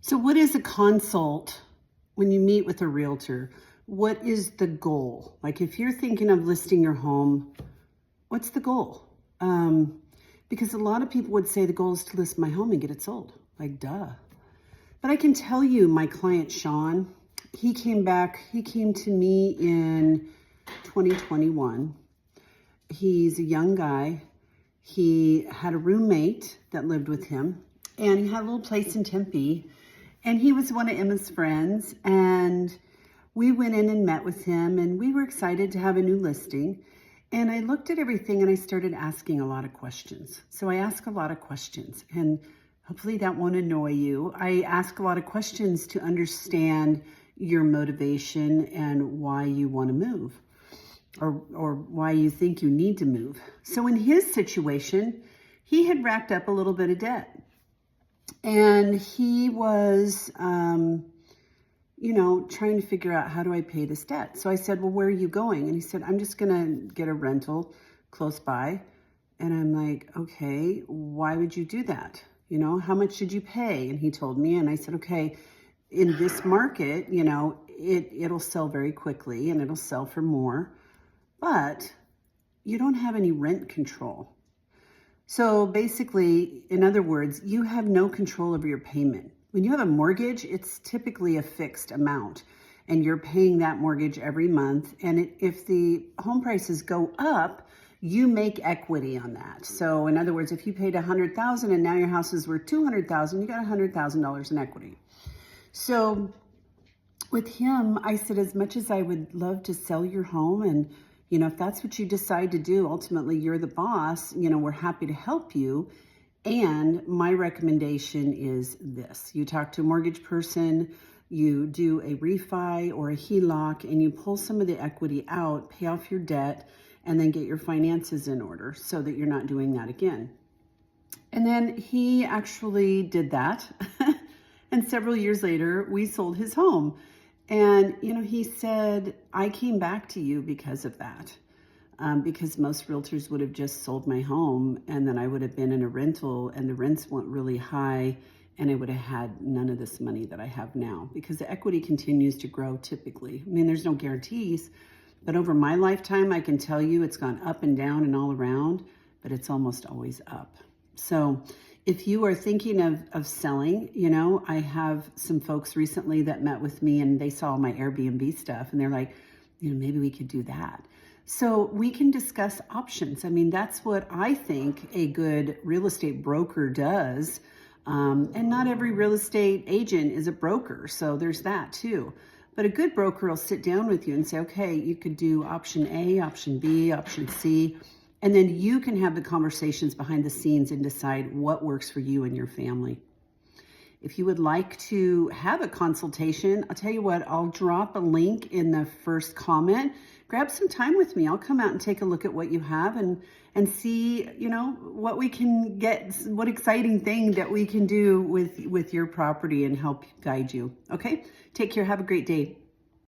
So what is a consult when you meet with a realtor? What is the goal? Like if you're thinking of listing your home, what's the goal? Because a lot of people would say the goal is to list my home and get it sold. Like, duh. But I can tell you, my client, Sean, he came to me in 2021. He's a young guy. He had a roommate that lived with him, and he had a little place in Tempe, and he was one of Emma's friends, and we went in and met with him, and we were excited to have a new listing. And I looked at everything and I started asking a lot of questions. So I ask a lot of questions, and hopefully that won't annoy you. I ask a lot of questions to understand your motivation and why you want to move, or why you think you need to move. So in his situation, he had racked up a little bit of debt, and he was, trying to figure out, how do I pay this debt? So I said, well, where are you going? And he said, I'm just going to get a rental close by. And I'm like, okay, why would you do that? How much did you pay? And he told me, and I said, okay, in this market, it'll sell very quickly and it'll sell for more, but you don't have any rent control. So basically, in other words, you have no control over your payment. When you have a mortgage, it's typically a fixed amount, and you're paying that mortgage every month. And if the home prices go up, you make equity on that. So in other words, if you paid $100,000 and now your house is worth $200,000, you got $100,000 in equity. So with him, I said, as much as I would love to sell your home, and if that's what you decide to do, ultimately you're the boss, we're happy to help you. And my recommendation is this: you talk to a mortgage person, you do a refi or a HELOC, and you pull some of the equity out, pay off your debt, and then get your finances in order so that you're not doing that again. And then he actually did that. And several years later, we sold his home. And, he said, I came back to you because of that. Because most realtors would have just sold my home, and then I would have been in a rental, and the rents weren't really high, and I would have had none of this money that I have now, because the equity continues to grow typically. I mean, there's no guarantees, but over my lifetime, I can tell you it's gone up and down and all around, but it's almost always up. So if you are thinking of selling, I have some folks recently that met with me, and they saw my Airbnb stuff, and they're like, maybe we could do that. So we can discuss options. I mean, that's what I think a good real estate broker does. And not every real estate agent is a broker, so there's that too. But a good broker will sit down with you and say, okay, you could do option A, option B, option C, and then you can have the conversations behind the scenes and decide what works for you and your family. If you would like to have a consultation, I'll tell you what, I'll drop a link in the first comment. Grab some time with me. I'll come out and take a look at what you have and see, what we can get, what exciting thing that we can do with your property and help guide you. Okay? Take care. Have a great day.